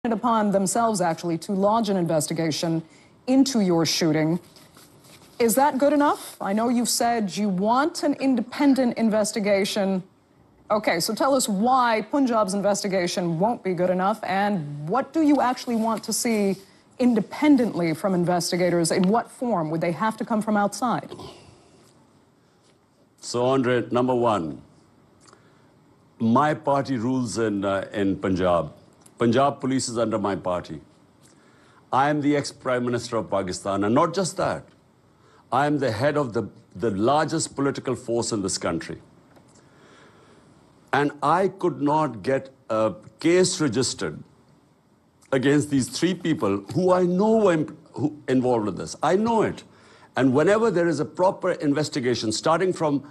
upon themselves, actually, to lodge an investigation into your shooting. Is that good enough? I know you've said you want an independent investigation. Okay, so tell us why Punjab's investigation won't be good enough, and what do you actually want to see independently from investigators? In what form? Would they have to come from outside? So, Andre, number one, my party rules in Punjab. Punjab police is under my party. I am the ex-Prime Minister of Pakistan, and not just that. I am the head of the largest political force in this country. And I could not get a case registered against these three people who I know were involved in this. I know it. And whenever there is a proper investigation, starting from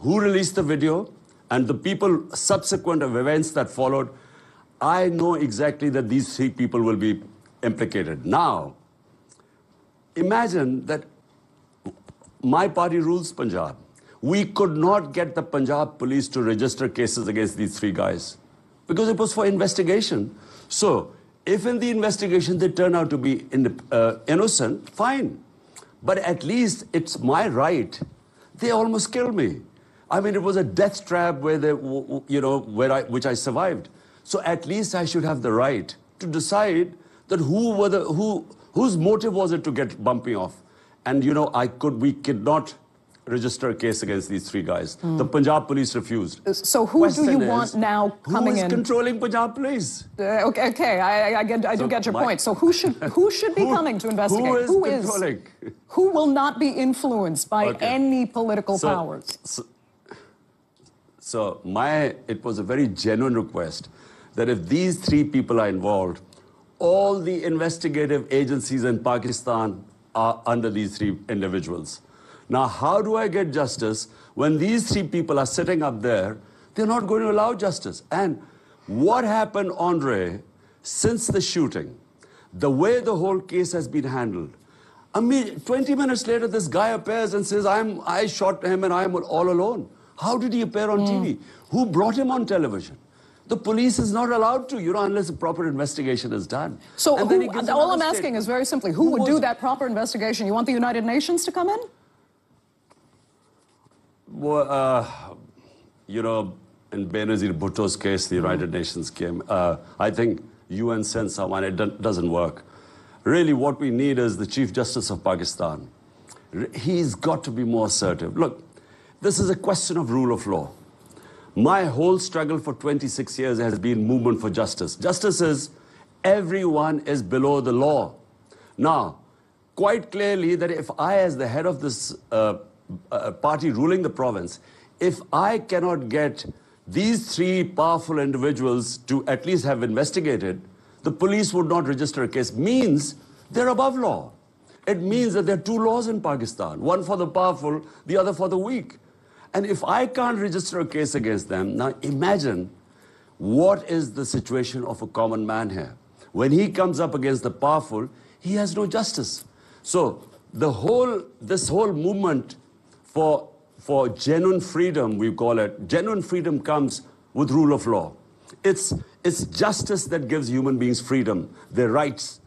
who released the video and the people subsequent of events that followed, I know exactly that these three people will be implicated. Now, imagine that my party rules Punjab. We could not get the Punjab police to register cases against these three guys because it was for investigation. So, if in the investigation they turn out to be innocent, fine. But at least it's my right. They almost killed me. I mean, it was a death trap where they, which I survived. So at least I should have the right to decide that whose motive was it to get bumping off. And we could not register a case against these three guys. The Punjab police refused. So who do you want now coming in? Who is controlling Punjab police? Okay, I do get your point. So who should be coming to investigate? Who is controlling? Who will not be influenced by any political powers? So it was a very genuine request that if these three people are involved, all the investigative agencies in Pakistan are under these three individuals. Now, how do I get justice when these three people are sitting up there? They're not going to allow justice. And what happened, Andre, since the shooting, the way the whole case has been handled, 20 minutes later, this guy appears and says, I shot him and I'm all alone. How did he appear on TV? Who brought him on television? The police is not allowed to, unless a proper investigation is done. So all I'm asking is very simply, who would do that proper investigation? You want the United Nations to come in? Well, in Benazir Bhutto's case, the United Nations came. I think UN sent someone. It doesn't work. Really, what we need is the Chief Justice of Pakistan. He's got to be more assertive. Look, this is a question of rule of law. My whole struggle for 26 years has been movement for justice. Justice is everyone is below the law. Now, quite clearly that if I, as the head of this party ruling the province, if I cannot get these three powerful individuals to at least have investigated, the police would not register a case. Means they're above law. It means that there are two laws in Pakistan, one for the powerful, the other for the weak. And if I can't register a case against them, now imagine what is the situation of a common man here. When he comes up against the powerful, he has no justice. So this whole movement for genuine freedom, we call it, genuine freedom comes with rule of law. It's justice that gives human beings freedom, their rights.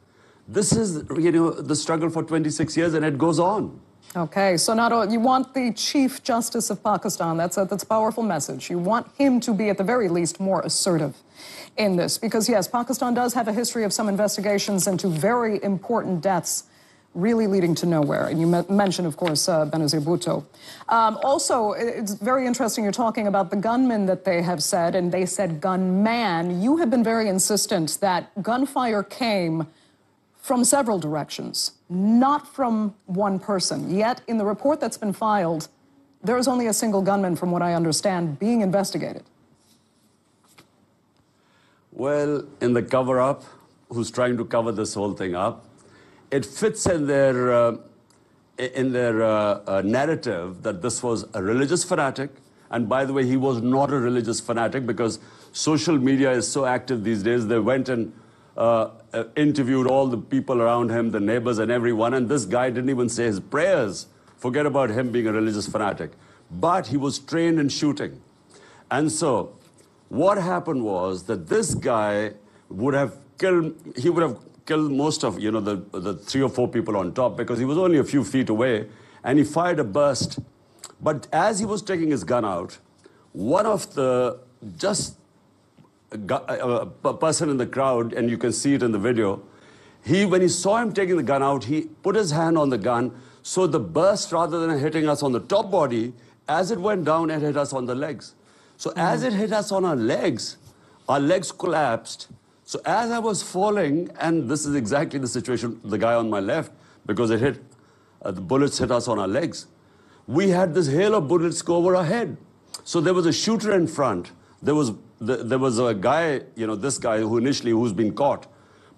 This is, the struggle for 26 years, and it goes on. Okay, so you want the Chief Justice of Pakistan. That's a powerful message. You want him to be, at the very least, more assertive in this. Because, yes, Pakistan does have a history of some investigations into very important deaths really leading to nowhere. And you mentioned, of course, Benazir Bhutto. Also, it's very interesting you're talking about the gunmen that they have said, and they said gunman. You have been very insistent that gunfire came from several directions, not from one person. Yet, in the report that's been filed, there is only a single gunman, from what I understand, being investigated. Well, in the cover-up, who's trying to cover this whole thing up, it fits in their narrative that this was a religious fanatic. And by the way, he was not a religious fanatic because social media is so active these days. They went and interviewed all the people around him, the neighbors and everyone, and this guy didn't even say his prayers. Forget about him being a religious fanatic. But he was trained in shooting. And so what happened was that this guy would have killed most of, the 3 or 4 people on top because he was only a few feet away and he fired a burst. But as he was taking his gun out, one of the a person in the crowd, and you can see it in the video, when he saw him taking the gun out, he put his hand on the gun, so the burst, rather than hitting us on the top body, as it went down, it hit us on the legs. So as it hit us on our legs collapsed. So as I was falling, and this is exactly the situation, the guy on my left, because the bullets hit us on our legs, we had this hail of bullets go over our head. So there was a shooter in front. There was a guy, this guy who's been caught.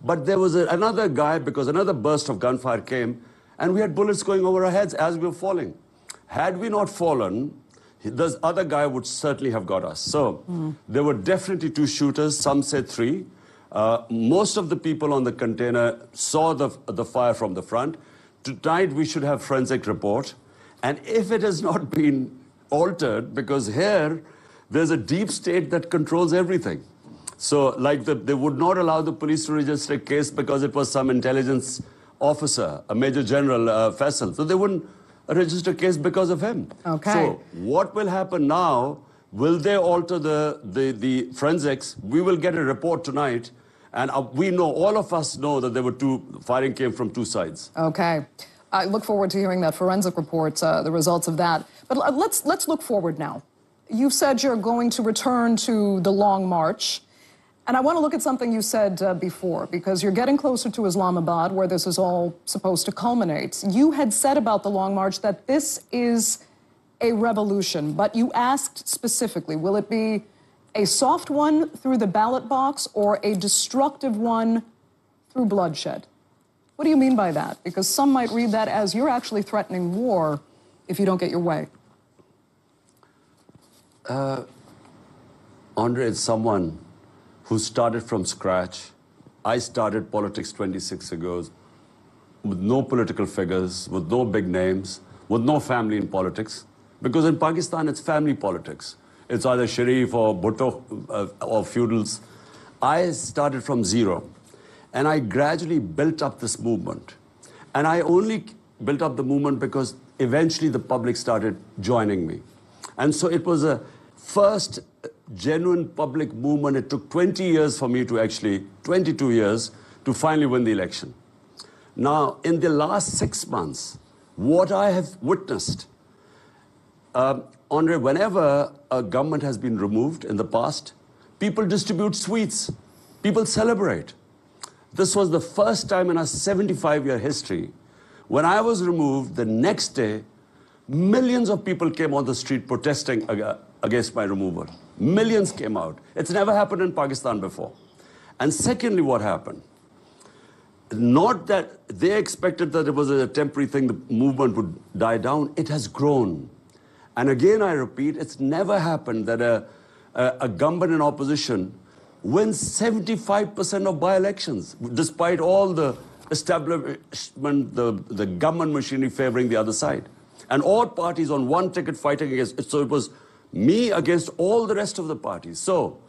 But there was another guy, because another burst of gunfire came, and we had bullets going over our heads as we were falling. Had we not fallen, this other guy would certainly have got us. So there were definitely 2 shooters, some said 3. Most of the people on the container saw the fire from the front. Tonight we should have forensic report. And if it has not been altered, because here there's a deep state that controls everything. So like they would not allow the police to register a case because it was some intelligence officer, a Major General Faisal. So they wouldn't register a case because of him. Okay. So what will happen now? Will they alter the forensics? We will get a report tonight. And we know, all of us know, that there were firing came from 2 sides. Okay. I look forward to hearing that forensic report, the results of that. But let's look forward now. You said you're going to return to the Long March. And I want to look at something you said before, because you're getting closer to Islamabad, where this is all supposed to culminate. You had said about the Long March that this is a revolution, but you asked specifically, will it be a soft one through the ballot box or a destructive one through bloodshed? What do you mean by that? Because some might read that as you're actually threatening war if you don't get your way. Andre is someone who started from scratch. I started politics 26 years ago with no political figures, with no big names, with no family in politics. Because in Pakistan, it's family politics. It's either Sharif or Bhutto or feudals. I started from zero. And I gradually built up this movement. And I only built up the movement because eventually the public started joining me. And so it was a first genuine public movement. It took 20 years for me to 22 years, to finally win the election. Now, in the last 6 months, what I have witnessed, Andre, whenever a government has been removed in the past, people distribute sweets, people celebrate. This was the first time in our 75-year history. When I was removed, the next day, millions of people came on the street protesting against my removal. Millions came out. It's never happened in Pakistan before. And secondly, what happened? Not that they expected that it was a temporary thing, the movement would die down. It has grown. And again, I repeat, it's never happened that a government in opposition wins 75% of by-elections, despite all the establishment, the government machinery favoring the other side. And all parties on one ticket fighting against it. So it was me against all the rest of the parties. So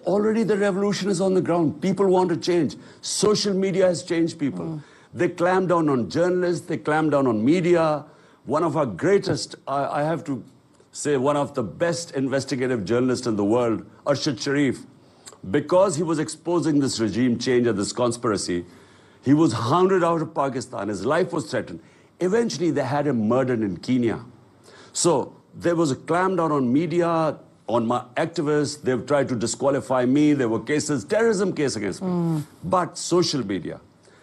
already the revolution is on the ground. People want to change. Social media has changed people. They clamp down on journalists. They clamp down on media. One of our greatest, I have to say, one of the best investigative journalists in the world, Arshad Sharif, because he was exposing this regime change and this conspiracy, he was hounded out of Pakistan. His life was threatened. Eventually, they had him murdered in Kenya. So there was a clamp down on media, on my activists. They've tried to disqualify me. There were cases, terrorism case against me. But social media.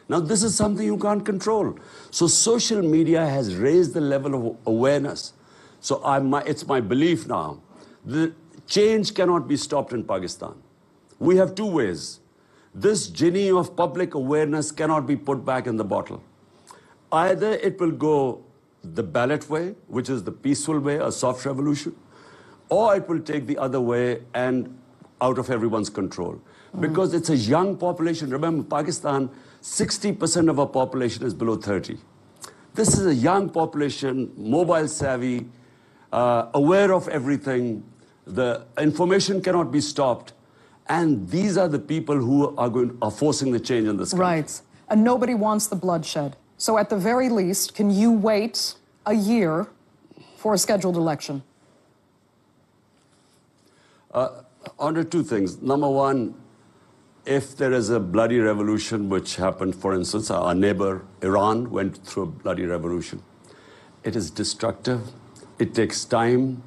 Now, this is something you can't control. So social media has raised the level of awareness. So it's my belief now, the change cannot be stopped in Pakistan. We have 2 ways. This genie of public awareness cannot be put back in the bottle. Either it will go the ballot way, which is the peaceful way, a soft revolution, or it will take the other way and out of everyone's control. Because it's a young population. Remember, Pakistan, 60% of our population is below 30. This is a young population, mobile savvy, aware of everything. The information cannot be stopped. And these are the people who are forcing the change in this country. Right. And nobody wants the bloodshed. So at the very least, can you wait a year for a scheduled election? Under two things. Number one, if there is a bloody revolution, which happened, for instance, our neighbor Iran went through a bloody revolution. It is destructive. It takes time.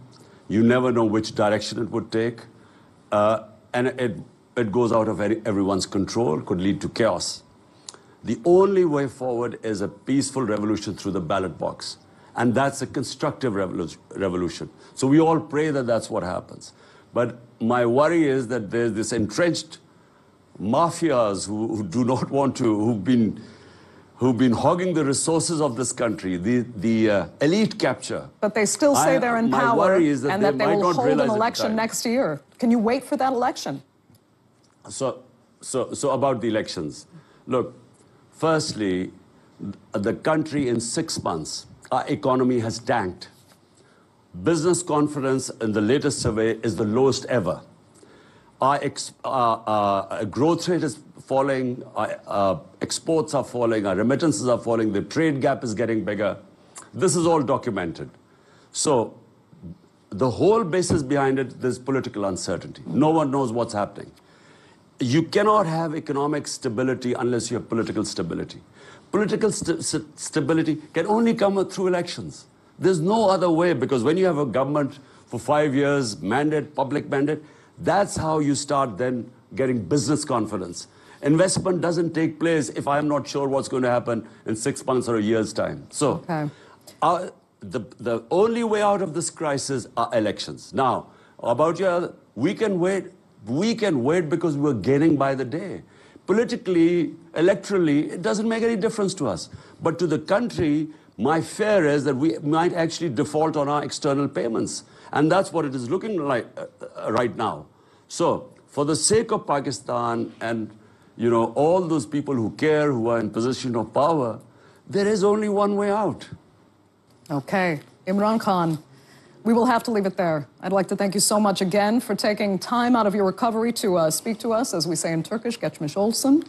You never know which direction it would take. And it goes out of everyone's control, could lead to chaos. The only way forward is a peaceful revolution through the ballot box. And that's a constructive revolution. So we all pray that that's what happens. But my worry is that there's this entrenched mafias who do not want to, who've been hogging the resources of this country, the elite capture. But they still say they're in power, my worry is that and that they will hold an election time. Next year. Can you wait for that election? So about the elections. Look, firstly, the country in 6 months, our economy has tanked. Business confidence in the latest survey is the lowest ever. Our growth rate is falling, our exports are falling, our remittances are falling, the trade gap is getting bigger. This is all documented. So the whole basis behind it, there's political uncertainty. No one knows what's happening. You cannot have economic stability unless you have political stability. Political stability can only come through elections. There's no other way, because when you have a government for 5 years, mandate, public mandate, that's how you start then getting business confidence. Investment doesn't take place if I'm not sure what's going to happen in 6 months or a year's time. So the only way out of this crisis are elections. Now, about we can wait because we're gaining by the day. Politically, electorally, it doesn't make any difference to us. But to the country, my fear is that we might actually default on our external payments. And that's what it is looking like right now. So, for the sake of Pakistan and, all those people who care, who are in position of power, there is only one way out. Okay. Imran Khan, we will have to leave it there. I'd like to thank you so much again for taking time out of your recovery to speak to us, as we say in Turkish, geçmiş olsun.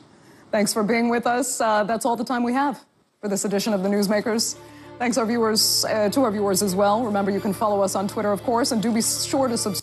Thanks for being with us. That's all the time we have for this edition of The Newsmakers. Thanks to our viewers as well. Remember, you can follow us on Twitter, of course, and do be sure to subscribe.